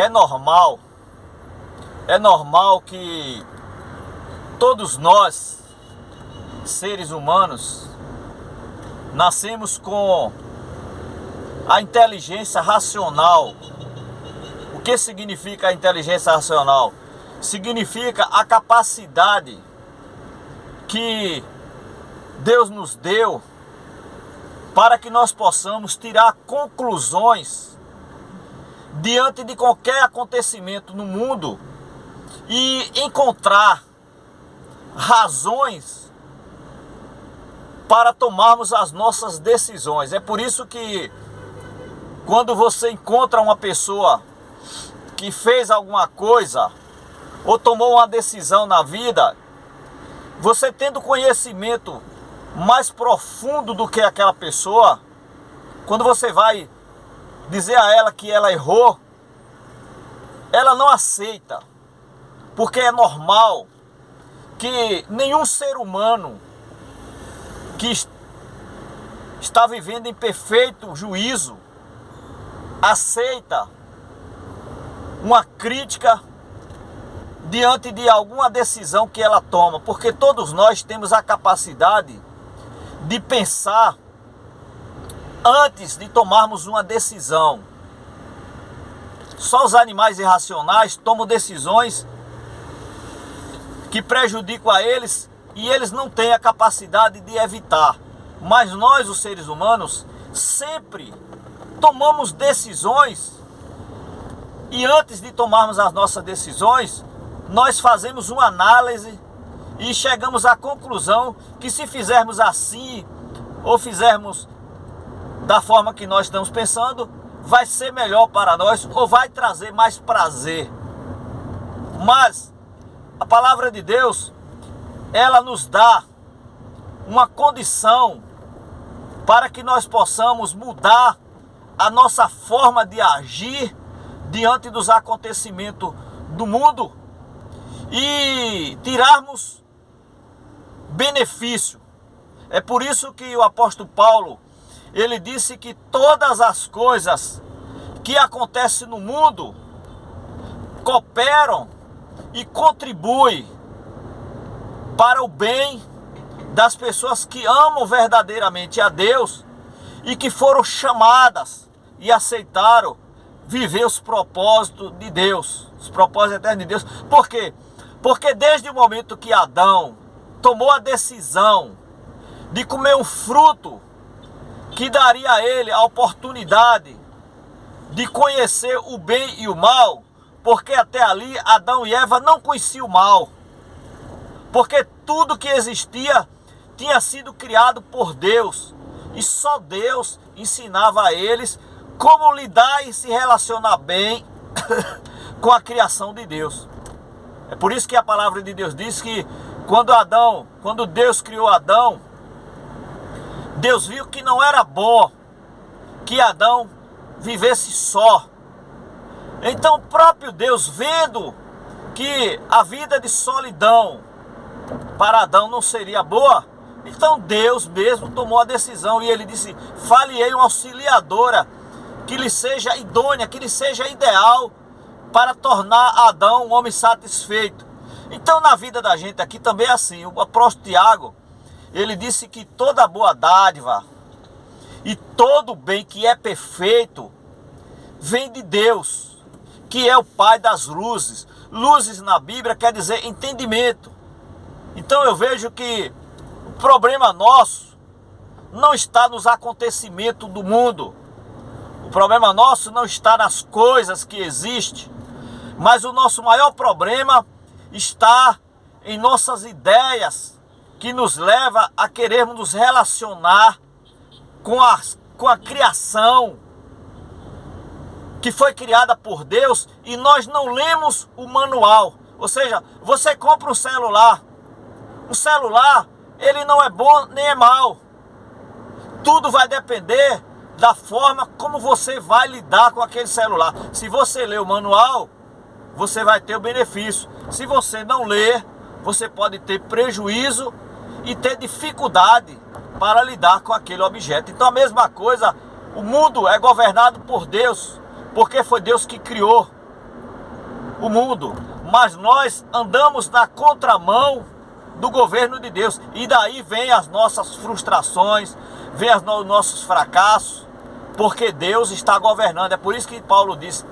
normal, é normal que todos nós, seres humanos, nascemos com a inteligência racional. O que significa a inteligência racional? Significa a capacidade que Deus nos deu para que nós possamos tirar conclusões diante de qualquer acontecimento no mundo e encontrar razões para tomarmos as nossas decisões. É por isso que quando você encontra uma pessoa que fez alguma coisa ou tomou uma decisão na vida, você tendo conhecimento mais profundo do que aquela pessoa, quando você vai dizer a ela que ela errou, ela não aceita, porque é normal que nenhum ser humano que está vivendo em perfeito juízo aceita uma crítica diante de alguma decisão que ela toma, porque todos nós temos a capacidade de pensar antes de tomarmos uma decisão. Só os animais irracionais tomam decisões que prejudicam a eles e eles não têm a capacidade de evitar. Mas nós, os seres humanos, sempre tomamos decisões e antes de tomarmos as nossas decisões, nós fazemos uma análise e chegamos à conclusão que se fizermos assim ou fizermos da forma que nós estamos pensando, vai ser melhor para nós ou vai trazer mais prazer. Mas a palavra de Deus, ela nos dá uma condição para que nós possamos mudar a nossa forma de agir diante dos acontecimentos do mundo e tirarmos benefício. É por isso que o apóstolo Paulo, ele disse que todas as coisas que acontecem no mundo cooperam e contribuem para o bem das pessoas que amam verdadeiramente a Deus e que foram chamadas e aceitaram viver os propósitos de Deus, os propósitos eternos de Deus. Por quê? Porque desde o momento que Adão tomou a decisão de comer um fruto que daria a ele a oportunidade de conhecer o bem e o mal, porque até ali Adão e Eva não conheciam o mal, porque tudo que existia tinha sido criado por Deus e só Deus ensinava a eles como lidar e se relacionar bem com a criação de Deus. É por isso que a palavra de Deus diz que quando Deus criou Adão, Deus viu que não era bom que Adão vivesse só. Então o próprio Deus, vendo que a vida de solidão para Adão não seria boa, então Deus mesmo tomou a decisão e ele disse: fale-ei uma auxiliadora que lhe seja idônea, que lhe seja ideal para tornar Adão um homem satisfeito. Então na vida da gente aqui também é assim. O apóstolo Tiago, ele disse que toda boa dádiva e todo bem que é perfeito vem de Deus, que é o Pai das luzes. Luzes na Bíblia quer dizer entendimento. Então eu vejo que o problema nosso não está nos acontecimentos do mundo. O problema nosso não está nas coisas que existem, mas o nosso maior problema está em nossas ideias, que nos leva a querermos nos relacionar com a criação que foi criada por Deus e nós não lemos o manual. Ou seja, você compra um celular, ele não é bom nem é mau. Tudo vai depender da forma como você vai lidar com aquele celular. Se você ler o manual, você vai ter o benefício. Se você não ler, você pode ter prejuízo e ter dificuldade para lidar com aquele objeto. Então a mesma coisa, o mundo é governado por Deus, porque foi Deus que criou. o mundo, mas nós andamos na contramão do governo de Deus, e daí vem as nossas frustrações, vem os nossos fracassos, porque Deus está governando. É por isso que Paulo diz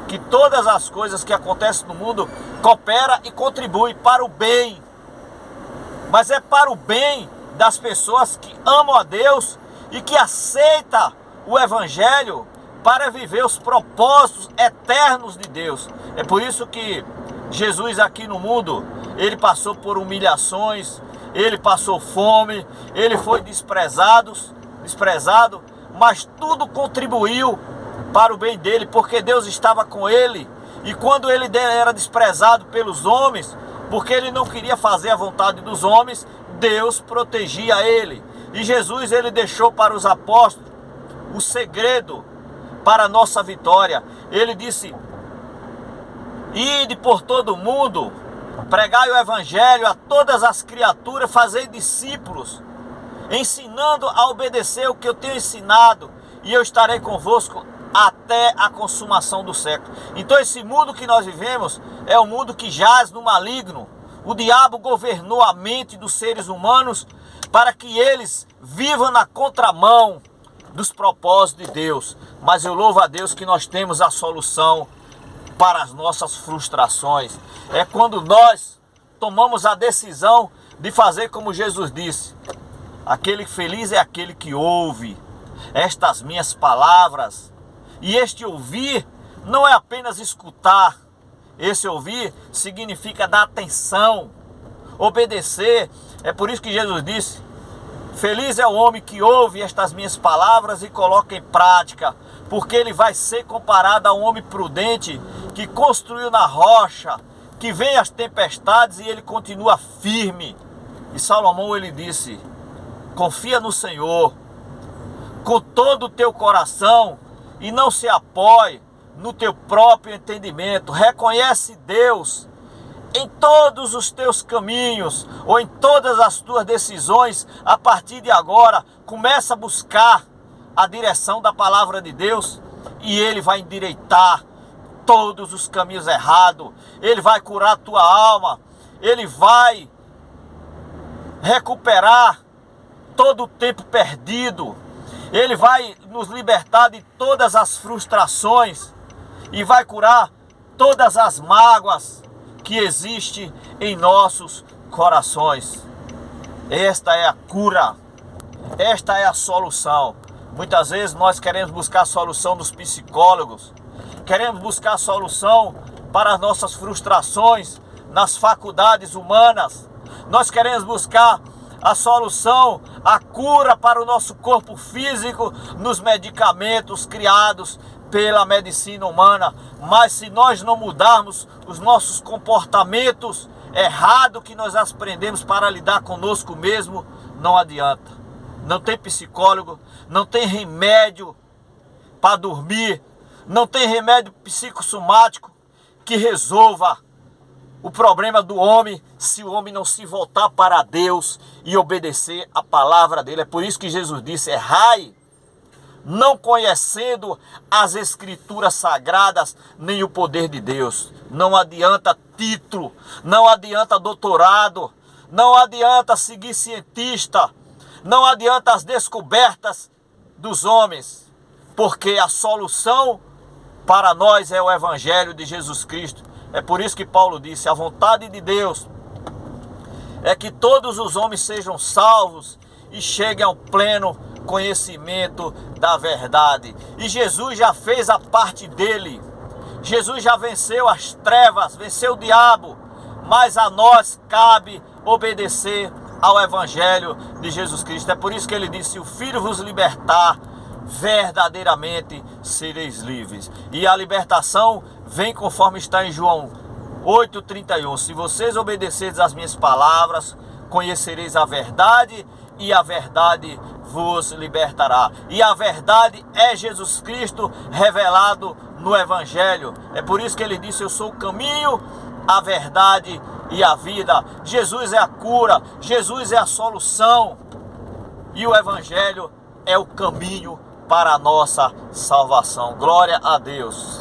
que todas as coisas que acontecem no mundo cooperam e contribuem para o bem, mas é para o bem das pessoas que amam a Deus e que aceitam o Evangelho para viver os propósitos eternos de Deus. É por isso que Jesus aqui no mundo, ele passou por humilhações, ele passou fome, ele foi desprezado, mas tudo contribuiu para o bem dele, porque Deus estava com ele. E quando ele era desprezado pelos homens, porque ele não queria fazer a vontade dos homens, Deus protegia ele. E Jesus, ele deixou para os apóstolos o segredo para a nossa vitória. Ele disse: ide por todo o mundo, pregai o evangelho a todas as criaturas, fazei discípulos, ensinando a obedecer o que eu tenho ensinado, e eu estarei convosco até a consumação do século. Então esse mundo que nós vivemos é um mundo que jaz no maligno. O diabo governou a mente dos seres humanos para que eles vivam na contramão dos propósitos de Deus. Mas eu louvo a Deus que nós temos a solução para as nossas frustrações. É quando nós tomamos a decisão de fazer como Jesus disse: aquele feliz é aquele que ouve estas minhas palavras. E este ouvir não é apenas escutar. Esse ouvir significa dar atenção, obedecer. É por isso que Jesus disse: feliz é o homem que ouve estas minhas palavras e coloca em prática, porque ele vai ser comparado a um homem prudente que construiu na rocha, que vem as tempestades e ele continua firme. E Salomão, ele disse: confia no Senhor com todo o teu coração e não se apoie no teu próprio entendimento. Reconhece Deus em todos os teus caminhos, ou em todas as tuas decisões. A partir de agora, começa a buscar a direção da palavra de Deus, e Ele vai endireitar todos os caminhos errados. Ele vai curar a tua alma, Ele vai recuperar todo o tempo perdido, Ele vai nos libertar de todas as frustrações e vai curar todas as mágoas que existem em nossos corações. Esta é a cura, esta é a solução. Muitas vezes nós queremos buscar a solução dos psicólogos, queremos buscar a solução para as nossas frustrações nas faculdades humanas, nós queremos buscar a solução, a cura para o nosso corpo físico nos medicamentos criados pela medicina humana. Mas se nós não mudarmos os nossos comportamentos errados que nós aprendemos para lidar conosco mesmo, não adianta. Não tem psicólogo, não tem remédio para dormir, não tem remédio psicossomático que resolva o problema do homem, se o homem não se voltar para Deus e obedecer a palavra dele. É por isso que Jesus disse: errai, não conhecendo as escrituras sagradas nem o poder de Deus. Não adianta título, não adianta doutorado, não adianta seguir cientista, não adianta as descobertas dos homens, porque a solução para nós é o Evangelho de Jesus Cristo. É por isso que Paulo disse: a vontade de Deus é que todos os homens sejam salvos e cheguem ao pleno conhecimento da verdade. E Jesus já fez a parte dele. Jesus já venceu as trevas, venceu o diabo. Mas a nós cabe obedecer ao Evangelho de Jesus Cristo. É por isso que ele disse: se o Filho vos libertar, verdadeiramente sereis livres. E a libertação vem conforme está em João 8,31. Se vocês obedecerem às minhas palavras, conhecereis a verdade, e a verdade vos libertará. E a verdade é Jesus Cristo revelado no Evangelho. É por isso que ele disse: eu sou o caminho, a verdade e a vida. Jesus é a cura, Jesus é a solução, e o Evangelho é o caminho para a nossa salvação. Glória a Deus.